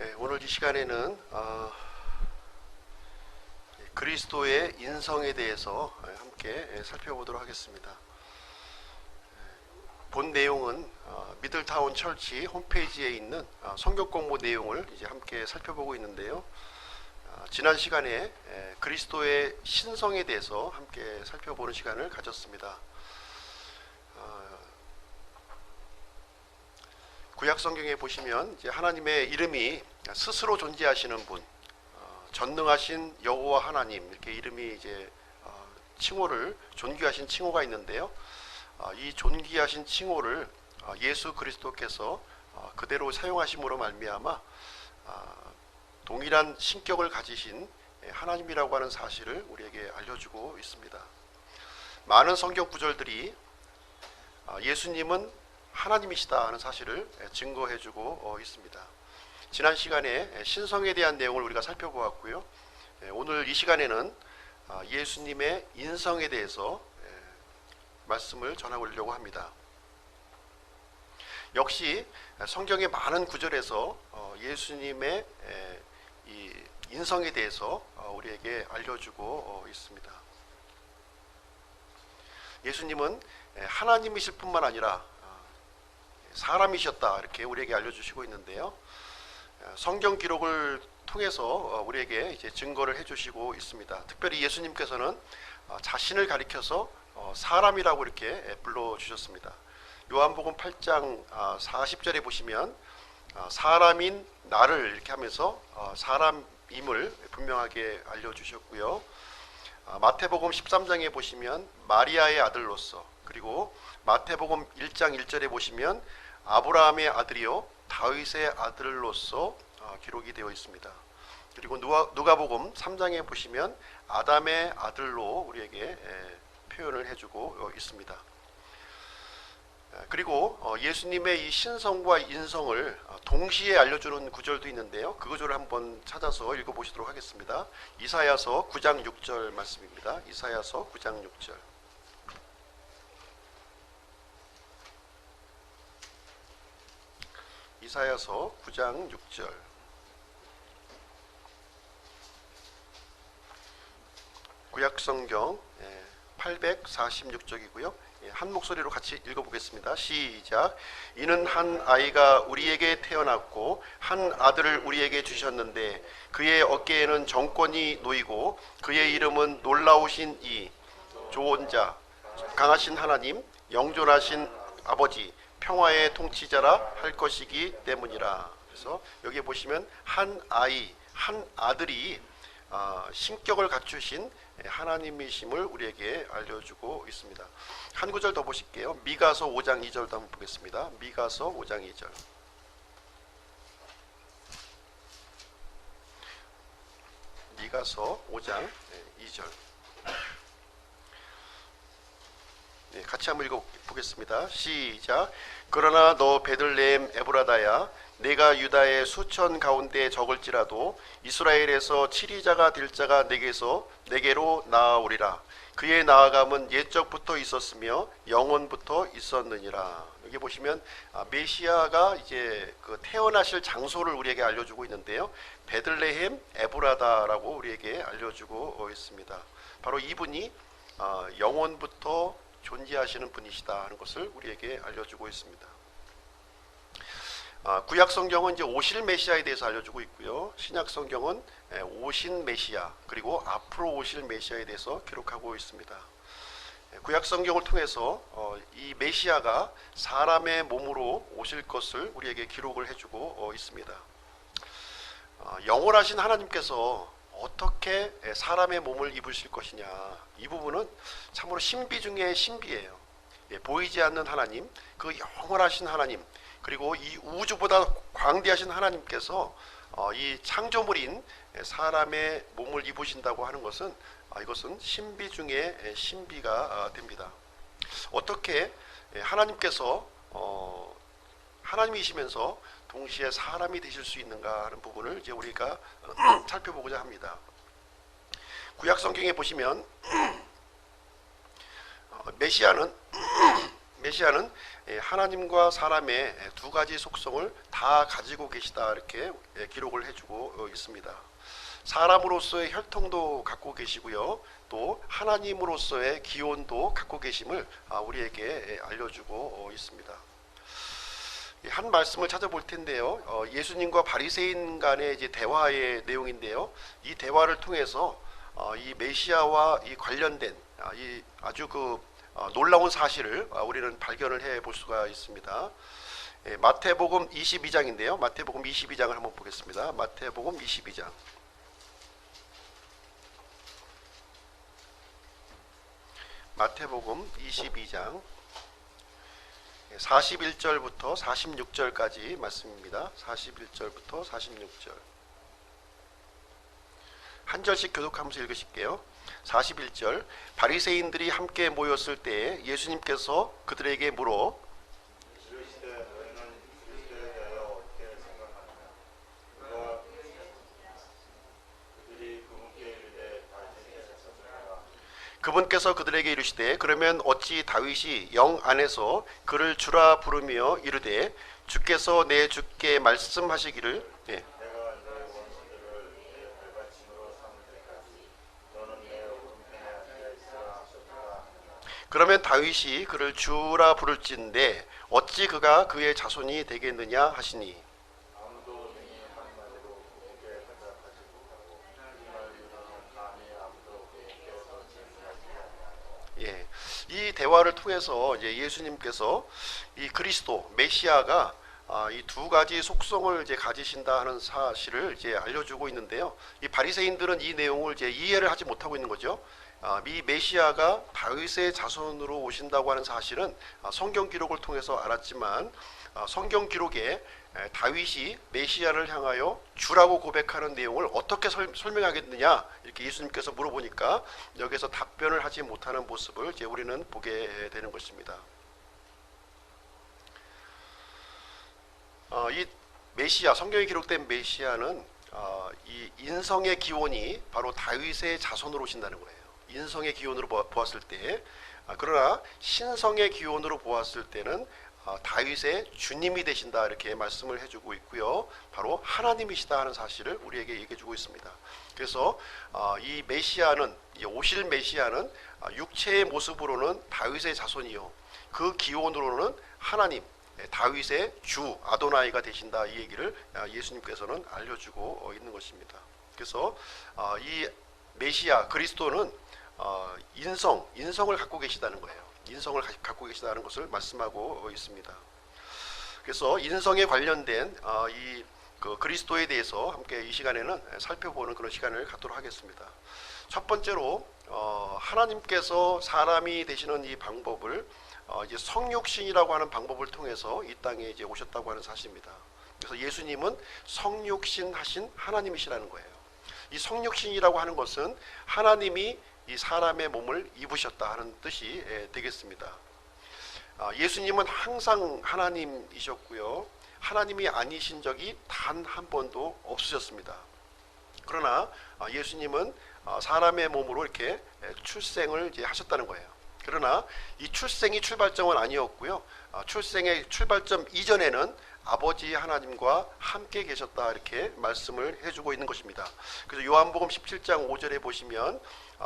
네, 오늘 이 시간에는 그리스도의 인성에 대해서 함께 살펴보도록 하겠습니다. 본 내용은 미들타운 철치 홈페이지에 있는 성경 공부 내용을 이제 함께 살펴보고 있는데요. 지난 시간에 그리스도의 신성에 대해서 함께 살펴보는 시간을 가졌습니다. 구약 성경에 보시면 이제 하나님의 이름이 스스로 존재하시는 분, 전능하신 여호와 하나님, 이렇게 이름이 이제 칭호를 존귀하신 칭호가 있는데요. 이 존귀하신 칭호를 예수 그리스도께서 그대로 사용하심으로 말미암아 동일한 신격을 가지신 하나님이라고 하는 사실을 우리에게 알려주고 있습니다. 많은 성경 구절들이 예수님은 하나님이시다 하는 사실을 증거해주고 있습니다. 지난 시간에 신성에 대한 내용을 우리가 살펴보았고요. 오늘 이 시간에는 예수님의 인성에 대해서 말씀을 전하려고 합니다. 역시 성경의 많은 구절에서 예수님의 이 인성에 대해서 우리에게 알려주고 있습니다. 예수님은 하나님이실 뿐만 아니라 사람이셨다, 이렇게 우리에게 알려주시고 있는데요. 성경 기록을 통해서 우리에게 이제 증거를 해주시고 있습니다. 특별히 예수님께서는 자신을 가리켜서 사람이라고 이렇게 불러주셨습니다. 요한복음 8장 40절에 보시면 사람인 나를 이렇게 하면서 사람임을 분명하게 알려주셨고요. 마태복음 13장에 보시면 마리아의 아들로서, 그리고 마태복음 1장 1절에 보시면 아브라함의 아들이요 다윗의 아들로서 기록이 되어 있습니다. 그리고 누가복음 3장에 보시면 아담의 아들로 우리에게 표현을 해주고 있습니다. 그리고 예수님의 이 신성과 인성을 동시에 알려주는 구절도 있는데요. 그 구절을 한번 찾아서 읽어보시도록 하겠습니다. 이사야서 9장 6절 말씀입니다. 이사야서 9장 6절. 이사야서 9장 6절. 구약성경 846쪽이고요. 한 목소리로 같이 읽어보겠습니다. 시작. 이는 한 아이가 우리에게 태어났고 한 아들을 우리에게 주셨는데 그의 어깨에는 정권이 놓이고 그의 이름은 놀라우신 이, 좋은 자, 강하신 하나님, 영존하신 아버지, 평화의 통치자라 할 것이기 때문이라. 그래서 여기 보시면 한 아이, 한 아들이 신격을 갖추신 하나님이심을 우리에게 알려주고 있습니다. 한 구절 더 보실게요. 미가서 5장 2절도 한번 보겠습니다. 미가서 5장 2절. 미가서 5장 2절. 같이 한번 읽어보겠습니다. 시작. 그러나 너 베들레헴 에브라다야, 내가 유다의 수천 가운데 적을지라도 이스라엘에서 치리자가 될 자가 내게로 나아오리라. 그의 나아감은 옛적부터 있었으며 영원부터 있었느니라. 여기 보시면 메시아가 이제 그 태어나실 장소를 우리에게 알려주고 있는데요. 베들레헴 에브라다라고 우리에게 알려주고 있습니다. 바로 이분이 영원부터 존재하시는 분이시다 하는 것을 우리에게 알려주고 있습니다. 구약 성경은 이제 오실 메시아에 대해서 알려주고 있고요. 신약 성경은 오신 메시아, 그리고 앞으로 오실 메시아에 대해서 기록하고 있습니다. 구약 성경을 통해서 이 메시아가 사람의 몸으로 오실 것을 우리에게 기록을 해주고 있습니다. 영원하신 하나님께서 어떻게 사람의 몸을 입으실 것이냐, 이 부분은 참으로 신비 중에 신비예요. 보이지 않는 하나님, 그 영원하신 하나님, 그리고 이 우주보다 광대하신 하나님께서 이 창조물인 사람의 몸을 입으신다고 하는 것은 이것은 신비 중에 신비가 됩니다. 어떻게 하나님께서 하나님이시면서 동시에 사람이 되실 수 있는가 하는 부분을 이제 우리가 살펴보고자 합니다. 구약 성경에 보시면 메시아는 메시아는 하나님과 사람의 두 가지 속성을 다 가지고 계시다 이렇게 기록을 해주고 있습니다. 사람으로서의 혈통도 갖고 계시고요, 또 하나님으로서의 기원도 갖고 계심을 우리에게 알려주고 있습니다. 한 말씀을 찾아볼 텐데요, 예수님과 바리새인 간의 이제 대화의 내용인데요, 이 대화를 통해서 이 메시아와 이 관련된 이 아주 놀라운 사실을 우리는 발견을 해 볼 수가 있습니다. 마태복음 22장인데요. 마태복음 22장을 한번 보겠습니다. 마태복음 22장. 마태복음 22장 41절부터 46절까지 말씀입니다. 41절부터 46절. 한 절씩 교독하면서 읽으실게요. 41절. 바리새인들이 함께 모였을 때 예수님께서 그들에게 물어 그분께서 그들에게 이르시되 그러면 어찌 다윗이 영 안에서 그를 주라 부르며 이르되 주께서 내 주께 말씀하시기를 그러면 다윗이 그를 주라 부를진대 어찌 그가 그의 자손이 되겠느냐 하시니. 예, 이 대화를 통해서 이제 예수님께서 이 그리스도 메시아가 이 두 가지 속성을 이제 가지신다 하는 사실을 이제 알려주고 있는데요. 이 바리새인들은 이 내용을 이제 이해를 하지 못하고 있는 거죠. 이 메시아가 다윗의 자손으로 오신다고 하는 사실은 성경 기록을 통해서 알았지만 성경 기록에 다윗이 메시아를 향하여 주라고 고백하는 내용을 어떻게 설명하겠느냐 이렇게 예수님께서 물어보니까 여기서 답변을 하지 못하는 모습을 이제 우리는 보게 되는 것입니다. 이 메시아, 성경에 기록된 메시아는 이 인성의 기원이 바로 다윗의 자손으로 오신다는 거예요. 인성의 기원으로 보았을 때, 그러나 신성의 기원으로 보았을 때는 다윗의 주님이 되신다 이렇게 말씀을 해주고 있고요, 바로 하나님이시다 하는 사실을 우리에게 얘기해주고 있습니다. 그래서 이 메시아는, 이 오실 메시아는 육체의 모습으로는 다윗의 자손이요, 그 기원으로는 하나님, 다윗의 주 아도나이가 되신다, 이 얘기를 예수님께서는 알려주고 있는 것입니다. 그래서 이 메시아 그리스도는 인성을 갖고 계시다는 거예요. 인성을 갖고 계시다는 것을 말씀하고 있습니다. 그래서 인성에 관련된 이 그리스도에 대해서 함께 이 시간에는 살펴보는 그런 시간을 갖도록 하겠습니다. 첫 번째로 하나님께서 사람이 되시는 이 방법을 이제 성육신이라고 하는 방법을 통해서 이 땅에 이제 오셨다고 하는 사실입니다. 그래서 예수님은 성육신 하신 하나님이시라는 거예요. 이 성육신이라고 하는 것은 하나님이 이 사람의 몸을 입으셨다 하는 뜻이 되겠습니다. 예수님은 항상 하나님이셨고요, 하나님이 아니신 적이 단 한 번도 없으셨습니다. 그러나 예수님은 사람의 몸으로 이렇게 출생을 이제 하셨다는 거예요. 그러나 이 출생이 출발점은 아니었고요, 출생의 출발점 이전에는 아버지 하나님과 함께 계셨다 이렇게 말씀을 해주고 있는 것입니다. 그래서 요한복음 17장 5절에 보시면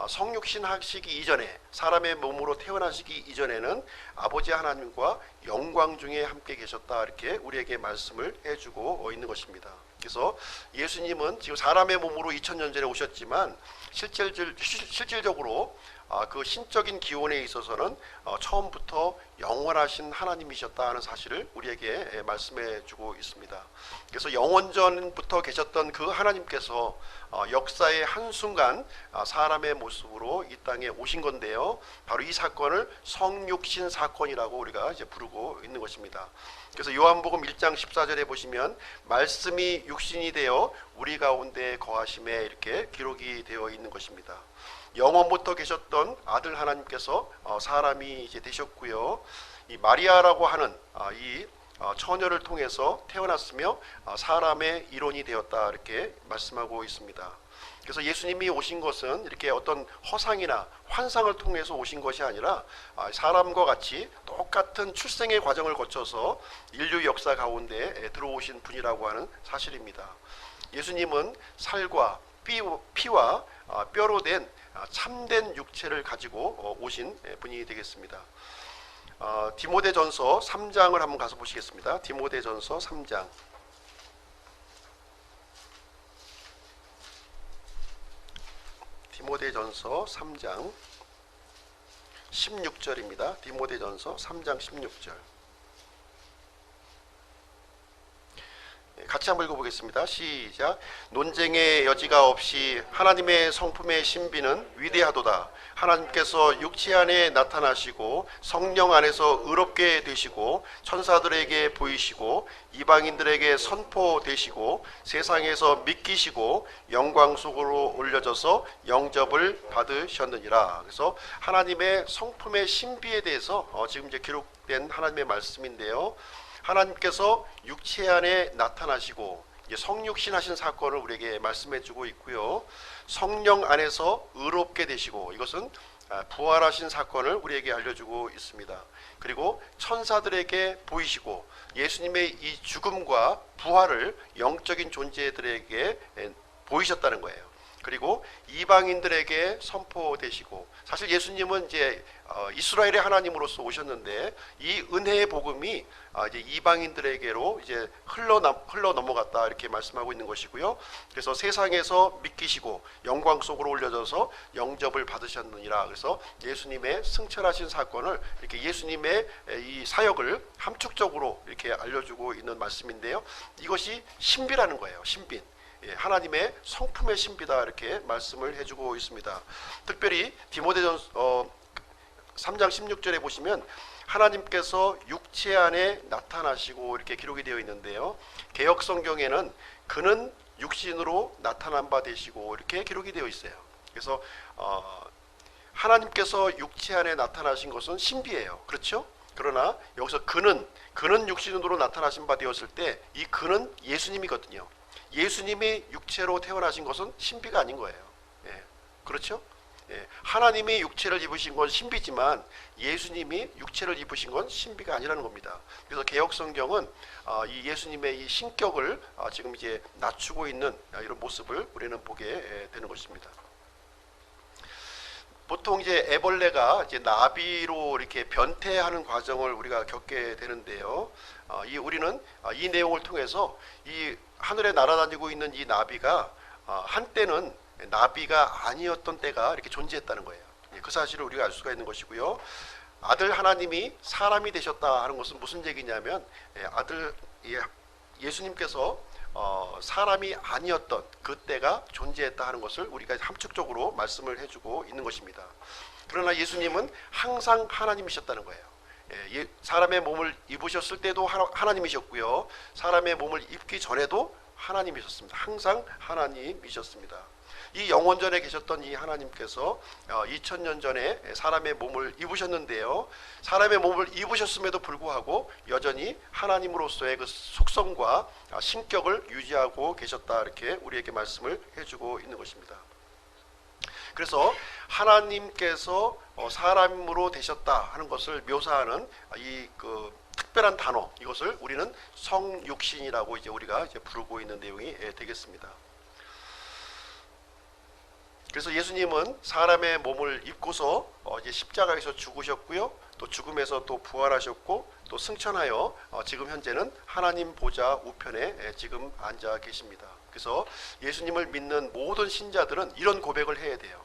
성육신 하시기 이전에, 사람의 몸으로 태어나시기 이전에는 아버지 하나님과 영광 중에 함께 계셨다 이렇게 우리에게 말씀을 해주고 있는 것입니다. 그래서 예수님은 지금 사람의 몸으로 2000년 전에 오셨지만 실질적으로 그 신적인 기원에 있어서는 처음부터 영원하신 하나님이셨다 하는 사실을 우리에게 말씀해 주고 있습니다. 그래서 영원전부터 계셨던 그 하나님께서 역사의 한순간 사람의 모습으로 이 땅에 오신 건데요, 바로 이 사건을 성육신 사건이라고 우리가 이제 부르고 있는 것입니다. 그래서 요한복음 1장 14절에 보시면 말씀이 육신이 되어 우리 가운데 거하심에 이렇게 기록이 되어 있는 것입니다. 영원부터 계셨던 아들 하나님께서 사람이 이제 되셨고요, 이 마리아라고 하는 이 처녀를 통해서 태어났으며 사람의 일원이 되었다 이렇게 말씀하고 있습니다. 그래서 예수님이 오신 것은 이렇게 어떤 허상이나 환상을 통해서 오신 것이 아니라 사람과 같이 똑같은 출생의 과정을 거쳐서 인류 역사 가운데 들어오신 분이라고 하는 사실입니다. 예수님은 살과 피와 뼈로 된 참된 육체를 가지고 오신 분이 되겠습니다. 디모데전서 3장을 한번 가서 보시겠습니다. 디모데전서 3장. 디모데전서 3장 16절입니다. 디모데전서 3장 16절. 같이 한번 읽어보겠습니다. 시작. 논쟁의 여지가 없이 하나님의 성품의 신비는 위대하도다. 하나님께서 육체 안에 나타나시고 성령 안에서 의롭게 되시고 천사들에게 보이시고 이방인들에게 선포되시고 세상에서 믿기시고 영광 속으로 올려져서 영접을 받으셨느니라. 그래서 하나님의 성품의 신비에 대해서 지금 이제 기록된 하나님의 말씀인데요. 하나님께서 육체 안에 나타나시고 성육신 하신 사건을 우리에게 말씀해 주고 있고요. 성령 안에서 의롭게 되시고, 이것은 부활하신 사건을 우리에게 알려주고 있습니다. 그리고 천사들에게 보이시고 예수님의 이 죽음과 부활을 영적인 존재들에게 보이셨다는 거예요. 그리고 이방인들에게 선포되시고, 사실 예수님은 이제 이스라엘의 하나님으로서 오셨는데 이 은혜의 복음이 이제 이방인들에게로 이제 흘러 넘어갔다, 이렇게 말씀하고 있는 것이고요. 그래서 세상에서 믿기시고 영광 속으로 올려져서 영접을 받으셨느니라. 그래서 예수님의 승천하신 사건을, 이렇게 예수님의 이 사역을 함축적으로 이렇게 알려주고 있는 말씀인데요. 이것이 신비라는 거예요. 신비. 하나님의 성품의 신비다, 이렇게 말씀을 해주고 있습니다. 특별히 디모데전서 3장 16절에 보시면 하나님께서 육체 안에 나타나시고 이렇게 기록이 되어 있는데요. 개역 성경에는 그는 육신으로 나타난 바 되시고 이렇게 기록이 되어 있어요. 그래서 하나님께서 육체 안에 나타나신 것은 신비예요. 그렇죠? 그러나 여기서 그는 육신으로 나타나신 바 되었을 때 이 그는 예수님이거든요. 예수님이 육체로 태어나신 것은 신비가 아닌 거예요. 그렇죠? 하나님이 육체를 입으신 건 신비지만 예수님이 육체를 입으신 건 신비가 아니라는 겁니다. 그래서 개역 성경은 이 예수님의 이 신격을 지금 이제 낮추고 있는 이런 모습을 우리는 보게 되는 것입니다. 보통 이제 애벌레가 이제 나비로 이렇게 변태하는 과정을 우리가 겪게 되는데요. 우리는 이 내용을 통해서 이 하늘에 날아다니고 있는 이 나비가 한때는 나비가 아니었던 때가 이렇게 존재했다는 거예요. 그 사실을 우리가 알 수가 있는 것이고요. 아들 하나님이 사람이 되셨다 하는 것은 무슨 얘기냐면 예수님께서 사람이 아니었던 그때가 존재했다 하는 것을 우리가 함축적으로 말씀을 해주고 있는 것입니다. 그러나 예수님은 항상 하나님이셨다는 거예요. 사람의 몸을 입으셨을 때도 하나님이셨고요. 사람의 몸을 입기 전에도 하나님이셨습니다. 항상 하나님이셨습니다. 이 영원전에 계셨던 이 하나님께서 2000년 전에 사람의 몸을 입으셨는데요. 사람의 몸을 입으셨음에도 불구하고 여전히 하나님으로서의 그 속성과 신격을 유지하고 계셨다, 이렇게 우리에게 말씀을 해주고 있는 것입니다. 그래서 하나님께서 사람으로 되셨다 하는 것을 묘사하는 이 특별한 단어, 이것을 우리는 성육신이라고 이제 우리가 부르고 있는 내용이 되겠습니다. 그래서 예수님은 사람의 몸을 입고서 이제 십자가에서 죽으셨고요. 또 죽음에서 또 부활하셨고 또 승천하여 지금 현재는 하나님 보좌 우편에 지금 앉아 계십니다. 그래서 예수님을 믿는 모든 신자들은 이런 고백을 해야 돼요.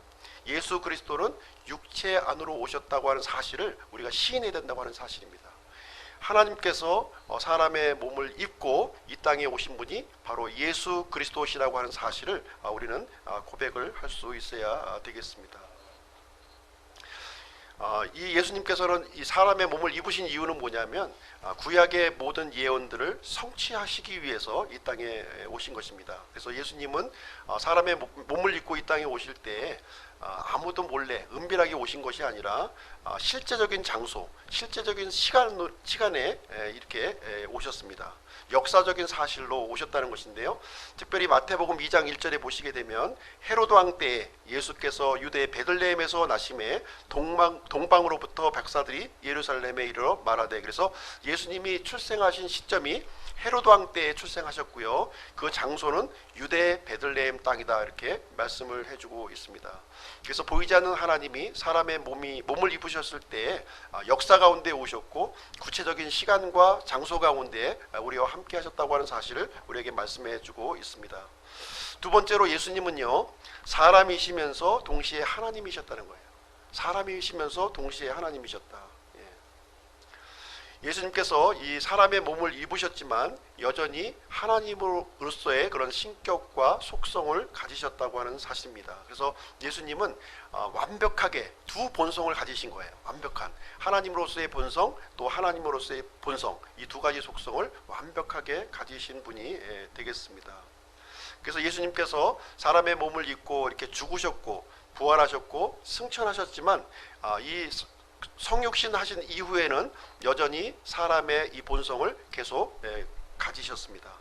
예수 그리스도는 육체 안으로 오셨다고 하는 사실을 우리가 시인해야 된다고 하는 사실입니다. 하나님께서 사람의 몸을 입고 이 땅에 오신 분이 바로 예수 그리스도시라고 하는 사실을 우리는 고백을 할 수 있어야 되겠습니다. 이 예수님께서는 이 사람의 몸을 입으신 이유는 뭐냐면 구약의 모든 예언들을 성취하시기 위해서 이 땅에 오신 것입니다. 그래서 예수님은 사람의 몸을 입고 이 땅에 오실 때 아무도 몰래 은밀하게 오신 것이 아니라 실제적인 장소, 실제적인 시간에 이렇게 오셨습니다. 역사적인 사실로 오셨다는 것인데요. 특별히 마태복음 2장 1절에 보시게 되면 헤로드 왕 때에 예수께서 유대 베들레헴에서 나심에 동방으로부터 백사들이 예루살렘에 이르러 말하되, 그래서 예수님이 출생하신 시점이 헤로드 왕 때에 출생하셨고요. 그 장소는 유대 베들레헴 땅이다, 이렇게 말씀을 해주고 있습니다. 그래서 보이지 않는 하나님이 사람의 몸을 입으셨을 때 역사 가운데 오셨고 구체적인 시간과 장소 가운데 우리와 함께 하셨다고 하는 사실을 우리에게 말씀해 주고 있습니다. 두 번째로 예수님은요, 사람이시면서 동시에 하나님이셨다는 거예요. 사람이시면서 동시에 하나님이셨다. 예수님께서 이 사람의 몸을 입으셨지만 여전히 하나님으로서의 그런 신격과 속성을 가지셨다고 하는 사실입니다. 그래서 예수님은 완벽하게 두 본성을 가지신 거예요. 완벽한 하나님으로서의 본성, 또 하나님으로서의 본성, 이 두 가지 속성을 완벽하게 가지신 분이 되겠습니다. 그래서 예수님께서 사람의 몸을 입고 이렇게 죽으셨고 부활하셨고 승천하셨지만 이 성육신 하신 이후에는 여전히 사람의 이 본성을 계속 가지셨습니다.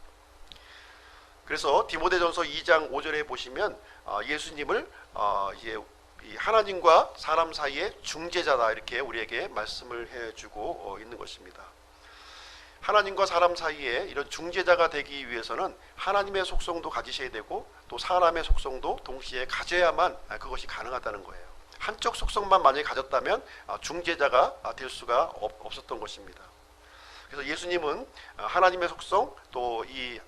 그래서 디모데전서 2장 5절에 보시면 예수님을 이제 하나님과 사람 사이의 중재자다, 이렇게 우리에게 말씀을 해주고 있는 것입니다. 하나님과 사람 사이에 이런 중재자가 되기 위해서는 하나님의 속성도 가지셔야 되고 또 사람의 속성도 동시에 가져야만 그것이 가능하다는 거예요. 한쪽 속성만 만약에 가졌다면 중재자가 될 수가 없었던 것입니다. 그래서 예수님은 하나님의 속성 또 이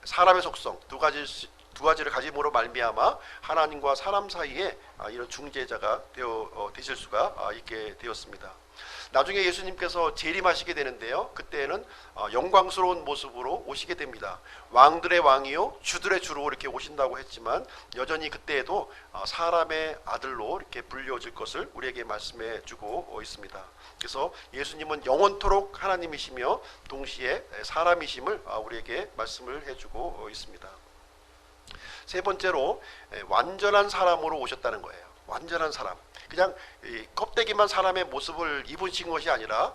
사람의 속성 두 가지를 가짐으로 말미암아 하나님과 사람 사이에 이런 중재자가 되실 수가 있게 되었습니다. 나중에 예수님께서 재림하시게 되는데요, 그때는 영광스러운 모습으로 오시게 됩니다. 왕들의 왕이요 주들의 주로 이렇게 오신다고 했지만 여전히 그때에도 사람의 아들로 이렇게 불려질 것을 우리에게 말씀해 주고 있습니다. 그래서 예수님은 영원토록 하나님이시며 동시에 사람이심을 우리에게 말씀을 해주고 있습니다. 세 번째로 완전한 사람으로 오셨다는 거예요. 완전한 사람, 그냥 껍데기만 사람의 모습을 입으신 것이 아니라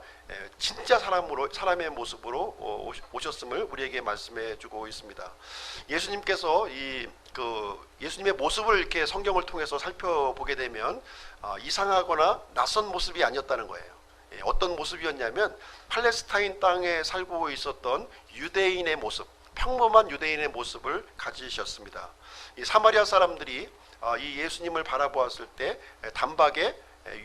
진짜 사람의 모습으로 오셨음을 우리에게 말씀해 주고 있습니다. 예수님께서 예수님의 모습을 이렇게 성경을 통해서 살펴보게 되면 이상하거나 낯선 모습이 아니었다는 거예요. 어떤 모습이었냐면 팔레스타인 땅에 살고 있었던 유대인의 모습, 평범한 유대인의 모습을 가지셨습니다. 이 사마리아 사람들이 이 예수님을 바라보았을 때 단박에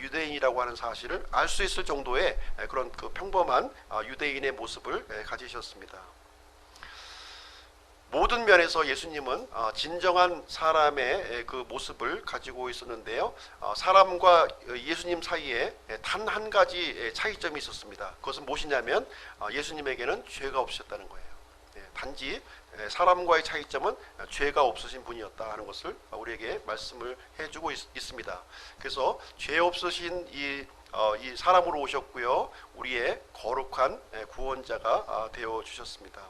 유대인이라고 하는 사실을 알 수 있을 정도의 그런 그 평범한 유대인의 모습을 가지셨습니다. 모든 면에서 예수님은 진정한 사람의 그 모습을 가지고 있었는데요, 사람과 예수님 사이에 단 한 가지 차이점이 있었습니다. 그것은 무엇이냐면 예수님에게는 죄가 없으셨다는 거예요. 단지 사람과의 차이점은 죄가 없으신 분이었다 하는 것을 우리에게 말씀을 해주고 있습니다. 그래서 죄 없으신 이 사람으로 오셨고요, 우리의 거룩한 구원자가 되어 주셨습니다.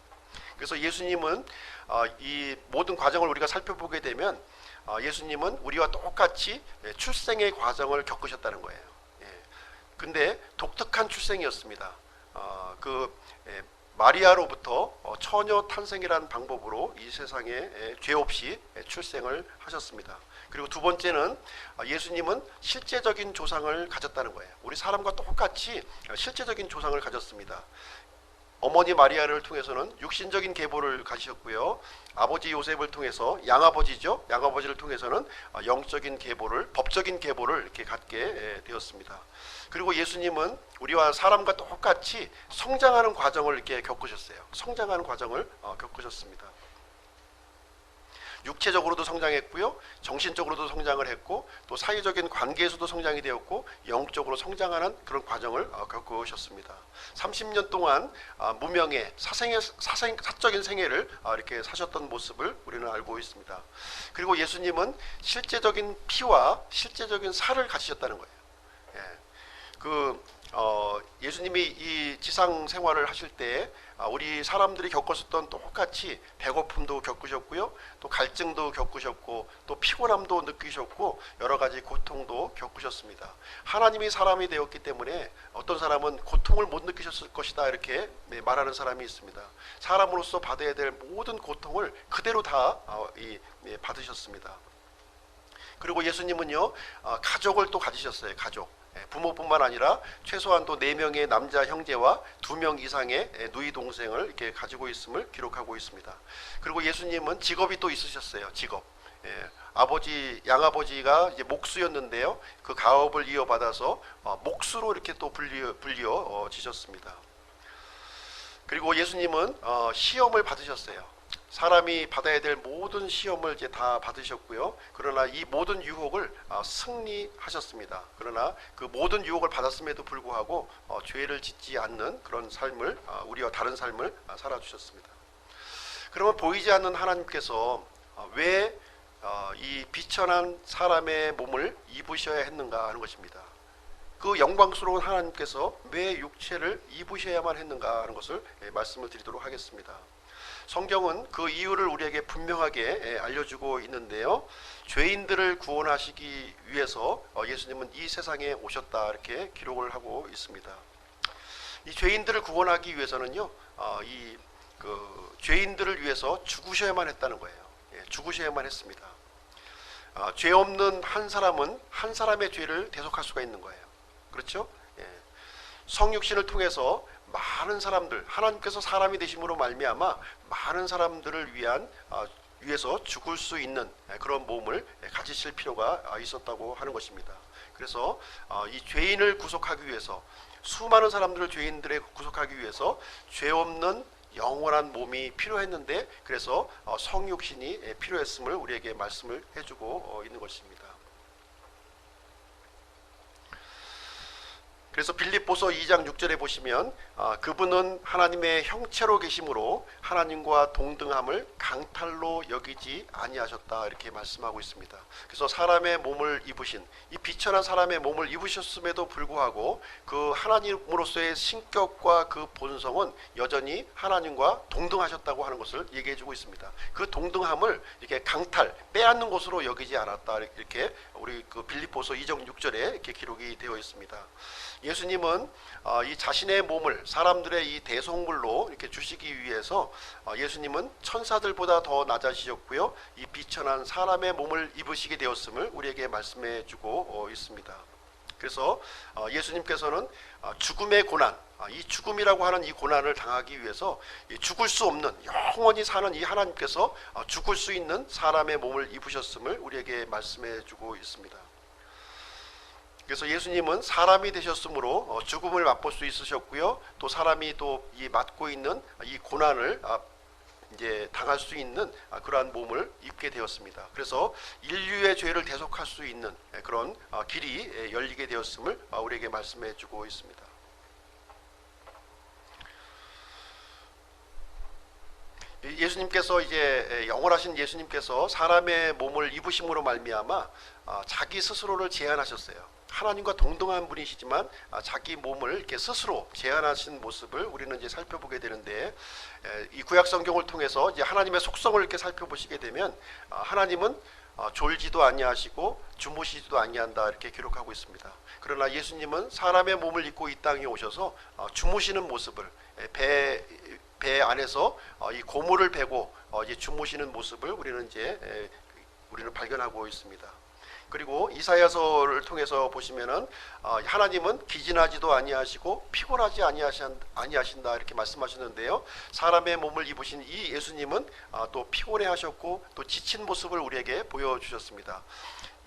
그래서 예수님은 이 모든 과정을 우리가 살펴보게 되면 예수님은 우리와 똑같이 출생의 과정을 겪으셨다는 거예요. 근데 독특한 출생이었습니다. 마리아로부터 처녀 탄생이라는 방법으로 이 세상에 죄 없이 출생을 하셨습니다. 그리고 두 번째는 예수님은 실제적인 조상을 가졌다는 거예요. 우리 사람과 똑같이 실제적인 조상을 가졌습니다. 어머니 마리아를 통해서는 육신적인 계보를 가지셨고요, 아버지 요셉을 통해서 양아버지를 통해서는 영적인 계보를, 법적인 계보를 이렇게 갖게 되었습니다. 그리고 예수님은 우리와 사람과 똑같이 성장하는 과정을 이렇게 겪으셨어요. 성장하는 과정을 겪으셨습니다. 육체적으로도 성장했고요, 정신적으로도 성장을 했고, 또 사회적인 관계에서도 성장이 되었고, 영적으로 성장하는 그런 과정을 겪으셨습니다. 30년 동안 무명의 사적인 생애를 이렇게 사셨던 모습을 우리는 알고 있습니다. 그리고 예수님은 실제적인 피와 실제적인 살을 가지셨다는 거예요. 예수님이 이 지상 생활을 하실 때 우리 사람들이 겪었었던 똑같이 배고픔도 겪으셨고요, 또 갈증도 겪으셨고, 또 피곤함도 느끼셨고, 여러 가지 고통도 겪으셨습니다. 하나님이 사람이 되었기 때문에 어떤 사람은 고통을 못 느끼셨을 것이다 이렇게 말하는 사람이 있습니다. 사람으로서 받아야 될 모든 고통을 그대로 다 받으셨습니다. 그리고 예수님은요, 가족을 또 가지셨어요. 가족. 부모뿐만 아니라 최소한 또 4명의 남자 형제와 2명 이상의 누이 동생을 이렇게 가지고 있음을 기록하고 있습니다. 그리고 예수님은 직업이 또 있으셨어요. 직업. 양아버지가 이제 목수였는데요, 그 가업을 이어받아서 목수로 이렇게 또 불리어지셨습니다. 그리고 예수님은 시험을 받으셨어요. 사람이 받아야 될 모든 시험을 이제 다 받으셨고요. 그러나 이 모든 유혹을 승리하셨습니다. 그러나 그 모든 유혹을 받았음에도 불구하고 죄를 짓지 않는 그런 삶을, 우리와 다른 삶을 살아주셨습니다. 그러면 보이지 않는 하나님께서 왜 이 비천한 사람의 몸을 입으셔야 했는가 하는 것입니다. 그 영광스러운 하나님께서 왜 육체를 입으셔야만 했는가 하는 것을 말씀을 드리도록 하겠습니다. 성경은 그 이유를 우리에게 분명하게 알려주고 있는데요, 죄인들을 구원하시기 위해서 예수님은 이 세상에 오셨다 이렇게 기록을 하고 있습니다. 이 죄인들을 구원하기 위해서는요, 죄인들을 위해서 죽으셔야만 했다는 거예요. 죽으셔야만 했습니다. 죄 없는 한 사람은 한 사람의 죄를 대속할 수가 있는 거예요. 그렇죠? 성육신을 통해서 많은 사람들, 하나님께서 사람이 되심으로 말미암아 많은 사람들을 위해서 죽을 수 있는 그런 몸을 가지실 필요가 있었다고 하는 것입니다. 그래서 이 죄인을 구속하기 위해서, 수많은 사람들을 죄인들에 구속하기 위해서 죄 없는 영원한 몸이 필요했는데, 그래서 성육신이 필요했음을 우리에게 말씀을 해주고 있는 것입니다. 그래서 빌립보서 2장 6절에 보시면 그분은 하나님의 형체로 계심으로 하나님과 동등함을 강탈로 여기지 아니하셨다 이렇게 말씀하고 있습니다. 그래서 사람의 몸을 입으신, 이 비천한 사람의 몸을 입으셨음에도 불구하고 그 하나님으로서의 신격과 그 본성은 여전히 하나님과 동등하셨다고 하는 것을 얘기해주고 있습니다. 그 동등함을 이렇게 강탈, 빼앗는 것으로 여기지 않았다 이렇게 우리 그 빌립보서 2장 6절에 이렇게 기록이 되어 있습니다. 예수님은 이 자신의 몸을 사람들의 이 대속물로 이렇게 주시기 위해서 예수님은 천사들보다 더 낮아지셨고요, 이 비천한 사람의 몸을 입으시게 되었음을 우리에게 말씀해 주고 있습니다. 그래서 예수님께서는 죽음의 고난, 이 죽음이라고 하는 이 고난을 당하기 위해서 죽을 수 없는, 영원히 사는 이 하나님께서 죽을 수 있는 사람의 몸을 입으셨음을 우리에게 말씀해 주고 있습니다. 그래서 예수님은 사람이 되셨으므로 죽음을 맛볼 수 있으셨고요, 또 사람이 또 이 맡고 있는 이 고난을 이제 당할 수 있는 그러한 몸을 입게 되었습니다. 그래서 인류의 죄를 대속할 수 있는 그런 길이 열리게 되었음을 우리에게 말씀해 주고 있습니다. 예수님께서 이제 영원하신 예수님께서 사람의 몸을 입으심으로 말미암아 자기 스스로를 제한하셨어요. 하나님과 동등한 분이시지만 자기 몸을 이렇게 스스로 제한하신 모습을 우리는 이제 살펴보게 되는데, 이 구약 성경을 통해서 이제 하나님의 속성을 이렇게 살펴보시게 되면 하나님은 졸지도 아니하시고 주무시지도 아니한다 이렇게 기록하고 있습니다. 그러나 예수님은 사람의 몸을 입고 이 땅에 오셔서 주무시는 모습을, 배 안에서 이 고물을 베고 이제 주무시는 모습을 우리는 발견하고 있습니다. 그리고 이사야서를 통해서 보시면은 하나님은 기진하지도 아니하시고 피곤하지 아니하신다 이렇게 말씀하셨는데요, 사람의 몸을 입으신 이 예수님은 또 피곤해하셨고 또 지친 모습을 우리에게 보여주셨습니다.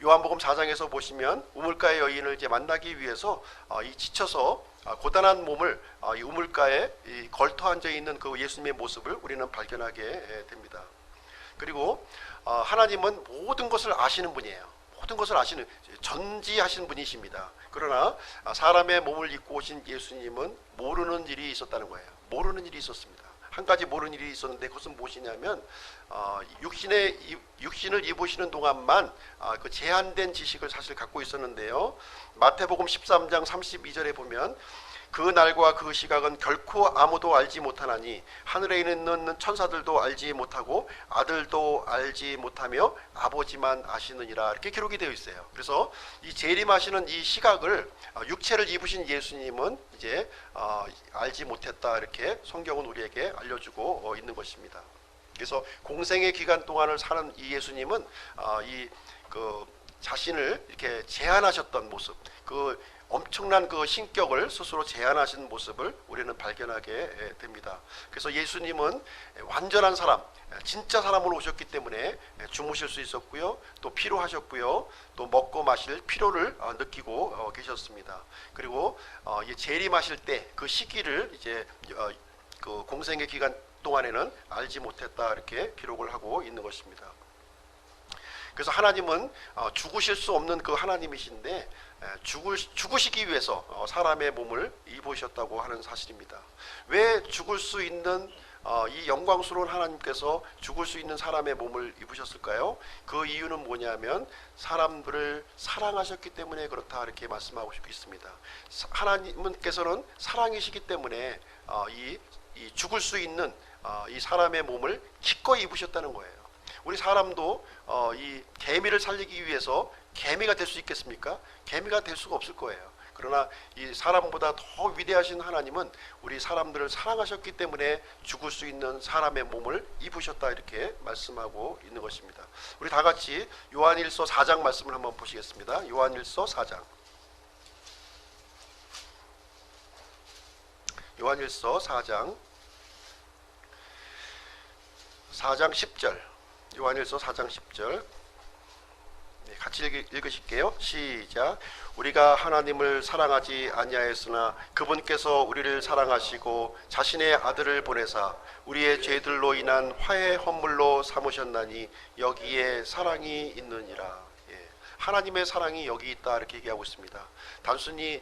요한복음 4장에서 보시면 우물가의 여인을 이제 만나기 위해서 이 지쳐서 고단한 몸을 이 우물가에 걸터 앉아 있는 그 예수님의 모습을 우리는 발견하게 됩니다. 그리고 하나님은 모든 것을 아시는 분이에요. 모든 것을 아시는, 전지하신 분이십니다. 그러나 사람의 몸을 입고 오신 예수님은 모르는 일이 있었다는 거예요. 모르는 일이 있었습니다. 한 가지 모르는 일이 있었는데 그것은 무엇이냐면 육신을 입으시는 동안만 그 제한된 지식을 사실 갖고 있었는데요. 마태복음 13장 32절에 보면 그 날과 그 시각은 결코 아무도 알지 못하나니 하늘에 있는 천사들도 알지 못하고 아들도 알지 못하며 아버지만 아시느니라, 이렇게 기록이 되어 있어요. 그래서 이 재림하시는 이 시각을 육체를 입으신 예수님은 이제 알지 못했다, 이렇게 성경은 우리에게 알려주고 있는 것입니다. 그래서 공생의 기간 동안을 사는 이 예수님은 자신을 이렇게 제한하셨던 모습, 그 엄청난 그 신격을 스스로 제한하신 모습을 우리는 발견하게 됩니다. 그래서 예수님은 완전한 사람, 진짜 사람으로 오셨기 때문에 주무실 수 있었고요, 또 피로하셨고요, 또 먹고 마실 필요를 느끼고 계셨습니다. 그리고 재림하실 때 그 시기를 이제 그 공생의 기간 동안에는 알지 못했다, 이렇게 기록을 하고 있는 것입니다. 그래서 하나님은 죽으실 수 없는 그 하나님이신데 죽으시기 위해서 사람의 몸을 입으셨다고 하는 사실입니다. 왜 죽을 수 있는 이 영광스러운 하나님께서 죽을 수 있는 사람의 몸을 입으셨을까요? 그 이유는 뭐냐면 사람들을 사랑하셨기 때문에 그렇다, 이렇게 말씀하고 있습니다. 하나님께서는 사랑이시기 때문에 이 죽을 수 있는 이 사람의 몸을 기꺼이 입으셨다는 거예요. 우리 사람도 이 개미를 살리기 위해서 개미가 될 수 있겠습니까? 개미가 될 수가 없을 거예요. 그러나 이 사람보다 더 위대하신 하나님은 우리 사람들을 사랑하셨기 때문에 죽을 수 있는 사람의 몸을 입으셨다, 이렇게 말씀하고 있는 것입니다. 우리 다 같이 요한일서 4장 말씀을 한번 보시겠습니다. 요한일서 4장. 요한일서 4장 10절. 요한일서 4장 10절. 같이 읽으실게요. 시작. 우리가 하나님을 사랑하지 아니하였으나 그분께서 우리를 사랑하시고 자신의 아들을 보내사 우리의 죄들로 인한 화해 헌물로 삼으셨나니 여기에 사랑이 있느니라. 하나님의 사랑이 여기 있다, 이렇게 얘기하고 있습니다. 단순히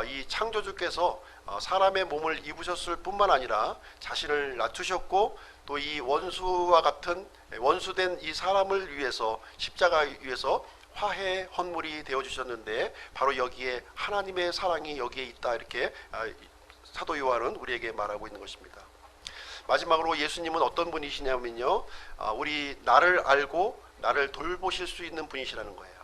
이 창조주께서 사람의 몸을 입으셨을 뿐만 아니라 자신을 낮추셨고 또 이 원수와 같은 원수된 이 사람을 위해서 십자가 위해서 화해 헌물이 되어 주셨는데 바로 여기에 하나님의 사랑이 여기에 있다, 이렇게 사도 요한은 우리에게 말하고 있는 것입니다. 마지막으로 예수님은 어떤 분이시냐면요, 우리 나를 알고 나를 돌보실 수 있는 분이시라는 거예요.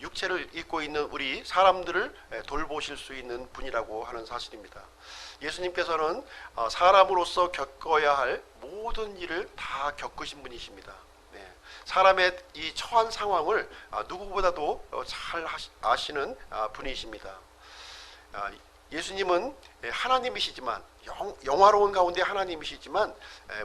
육체를 입고 있는 우리 사람들을 돌보실 수 있는 분이라고 하는 사실입니다. 예수님께서는 사람으로서 겪어야 할 모든 일을 다 겪으신 분이십니다. 사람의 이 처한 상황을 누구보다도 잘 아시는 분이십니다. 예수님은 하나님이시지만 영화로운 가운데 하나님이시지만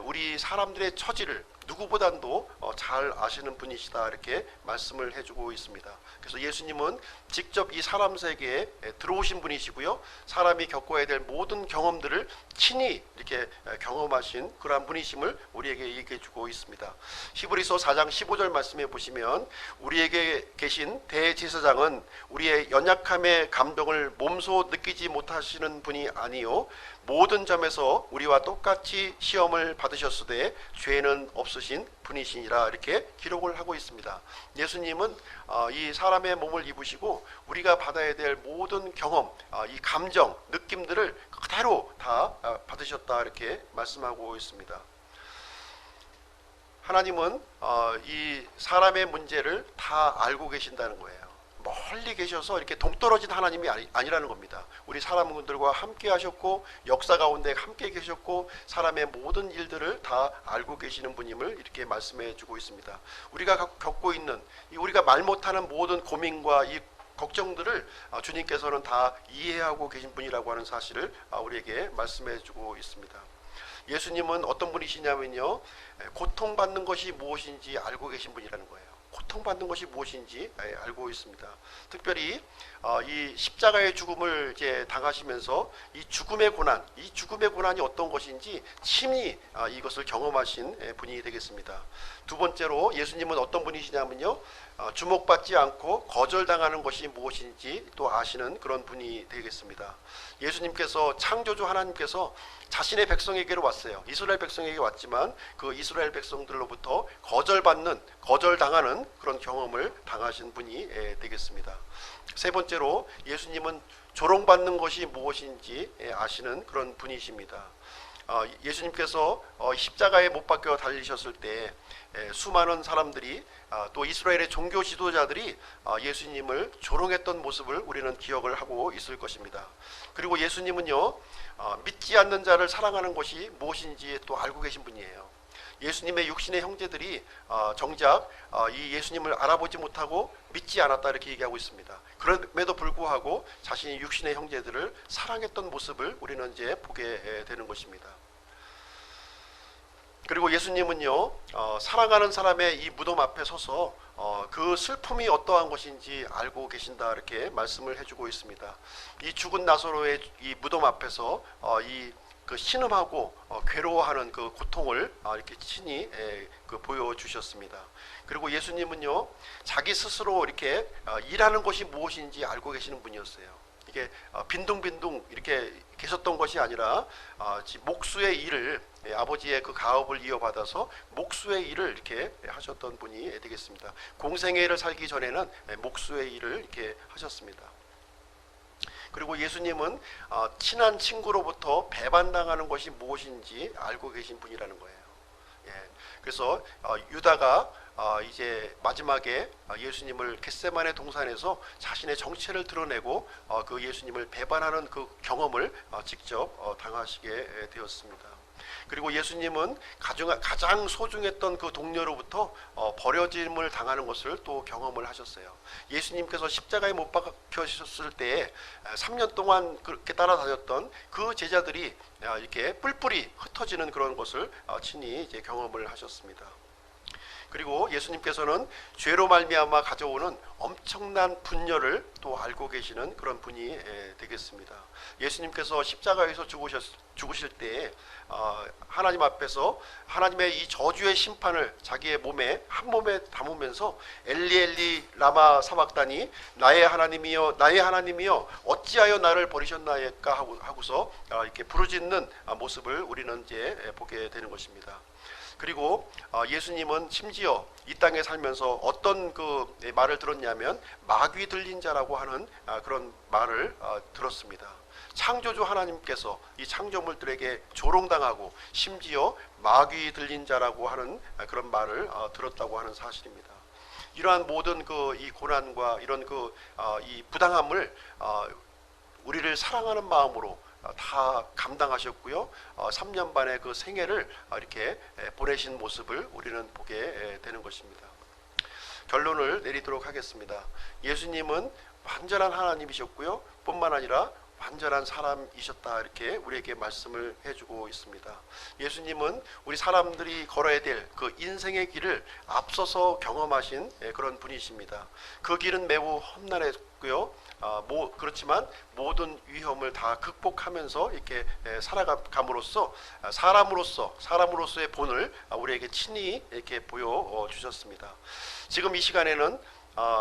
우리 사람들의 처지를 누구보다도 잘 아시는 분이시다, 이렇게 말씀을 해주고 있습니다. 그래서 예수님은 직접 이 사람 세계에 들어오신 분이시고요, 사람이 겪어야 될 모든 경험들을 친히 이렇게 경험하신 그러한 분이심을 우리에게 얘기해주고 있습니다. 히브리서 4장 15절 말씀해 보시면 우리에게 계신 대제사장은 우리의 연약함의 감동을 몸소 느끼지 못하시는 분이 아니요 모든 점에서 우리와 똑같이 시험을 받으셨으되 죄는 없으신 분이시니라, 이렇게 기록을 하고 있습니다. 예수님은 이 사람의 몸을 입으시고 우리가 받아야 될 모든 경험, 이 감정, 느낌들을 그대로 다 받으셨다, 이렇게 말씀하고 있습니다. 하나님은 이 사람의 문제를 다 알고 계신다는 거예요. 멀리 계셔서 이렇게 동떨어진 하나님이 아니라는 겁니다. 우리 사람들과 함께 하셨고 역사 가운데 함께 계셨고 사람의 모든 일들을 다 알고 계시는 분임을 이렇게 말씀해 주고 있습니다. 우리가 겪고 있는 우리가 말 못하는 모든 고민과 이 걱정들을 주님께서는 다 이해하고 계신 분이라고 하는 사실을 우리에게 말씀해 주고 있습니다. 예수님은 어떤 분이시냐면요, 고통받는 것이 무엇인지 알고 계신 분이라는 거예요. 고통받는 것이 무엇인지 알고 있습니다. 특별히 이 십자가의 죽음을 이제 당하시면서 이 죽음의 고난이 어떤 것인지 친히 이것을 경험하신 분이 되겠습니다. 두 번째로 예수님은 어떤 분이시냐면요, 주목받지 않고 거절당하는 것이 무엇인지 또 아시는 그런 분이 되겠습니다. 예수님께서, 창조주 하나님께서 자신의 백성에게로 왔어요. 이스라엘 백성에게 왔지만 그 이스라엘 백성들로부터 거절당하는 그런 경험을 당하신 분이 되겠습니다. 세 번째로 예수님은 조롱받는 것이 무엇인지 아시는 그런 분이십니다. 예수님께서 십자가에 못 박혀 달리셨을 때 수많은 사람들이, 또 이스라엘의 종교 지도자들이 예수님을 조롱했던 모습을 우리는 기억을 하고 있을 것입니다. 그리고 예수님은요, 믿지 않는 자를 사랑하는 것이 무엇인지 또 알고 계신 분이에요. 예수님의 육신의 형제들이 정작 이 예수님을 알아보지 못하고 믿지 않았다 이렇게 얘기하고 있습니다. 그럼에도 불구하고 자신이 육신의 형제들을 사랑했던 모습을 우리는 이제 보게 되는 것입니다. 그리고 예수님은요, 사랑하는 사람의 이 무덤 앞에 서서 그 슬픔이 어떠한 것인지 알고 계신다 이렇게 말씀을 해주고 있습니다. 이 죽은 나사로의 이 무덤 앞에서 그 신음하고 괴로워하는 그 고통을 이렇게 친히 보여주셨습니다. 그리고 예수님은요, 자기 스스로 이렇게 일하는 것이 무엇인지 알고 계시는 분이었어요. 이게 빈둥빈둥 이렇게 계셨던 것이 아니라 목수의 일을, 아버지의 그 가업을 이어받아서 목수의 일을 이렇게 하셨던 분이 되겠습니다. 공생애를 살기 전에는 목수의 일을 이렇게 하셨습니다. 그리고 예수님은 친한 친구로부터 배반당하는 것이 무엇인지 알고 계신 분이라는 거예요. 그래서 유다가 이제 마지막에 예수님을 겟세마네 동산에서 자신의 정체를 드러내고 그 예수님을 배반하는 그 경험을 직접 당하시게 되었습니다. 그리고 예수님은 가장 소중했던 그 동료로부터 버려짐을 당하는 것을 또 경험을 하셨어요. 예수님께서 십자가에 못 박히셨을 때 3년 동안 그렇게 따라다녔던 그 제자들이 이렇게 뿔뿔이 흩어지는 그런 것을 친히 이제 경험을 하셨습니다. 그리고 예수님께서는 죄로 말미암아 가져오는 엄청난 분열을 또 알고 계시는 그런 분이 되겠습니다. 예수님께서 십자가에서 죽으실 때 하나님 앞에서 하나님의 이 저주의 심판을 자기의 몸에 한 몸에 담으면서 엘리 엘리 라마 사박다니 나의 하나님이여 나의 하나님이여 어찌하여 나를 버리셨나이까 하고서 이렇게 부르짖는 모습을 우리는 이제 보게 되는 것입니다. 그리고 예수님은 심지어 이 땅에 살면서 어떤 그 말을 들었냐면 마귀 들린 자라고 하는 그런 말을 들었습니다. 창조주 하나님께서 이 창조물들에게 조롱당하고 심지어 마귀 들린 자라고 하는 그런 말을 들었다고 하는 사실입니다. 이러한 모든 이 고난과 이런 이 부당함을 우리를 사랑하는 마음으로 다 감당하셨고요. 3년 반의 그 생애를 이렇게 보내신 모습을 우리는 보게 되는 것입니다. 결론을 내리도록 하겠습니다. 예수님은 완전한 하나님이셨고요. 뿐만 아니라 완전한 사람이셨다 이렇게 우리에게 말씀을 해주고 있습니다. 예수님은 우리 사람들이 걸어야 될 그 인생의 길을 앞서서 경험하신 그런 분이십니다. 그 길은 매우 험난했고요. 그렇지만 모든 위험을 다 극복하면서 이렇게 살아감으로써 사람으로서의 본을 우리에게 친히 이렇게 보여주셨습니다. 지금 이 시간에는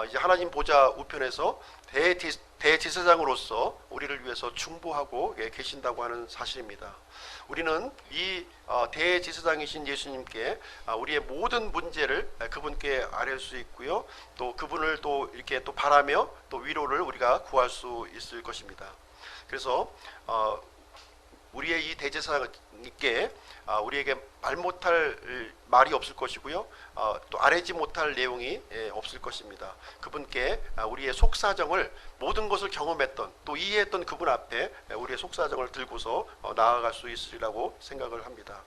이제 하나님 보좌 우편에서 대제사장으로서 우리를 위해서 중보하고 계신다고 하는 사실입니다. 우리는 이 대제사장이신 예수님께 우리의 모든 문제를 그분께 아뢰 수 있고요. 또 그분을 또 이렇게 또 바라며 또 위로를 우리가 구할 수 있을 것입니다. 그래서 우리의 이 대제사장님께 우리에게 말 못할 말이 없을 것이고요. 또 아뢰지 못할 내용이 없을 것입니다. 그분께 우리의 속사정을, 모든 것을 경험했던 또 이해했던 그분 앞에 우리의 속사정을 들고서 나아갈 수 있으리라고 생각을 합니다.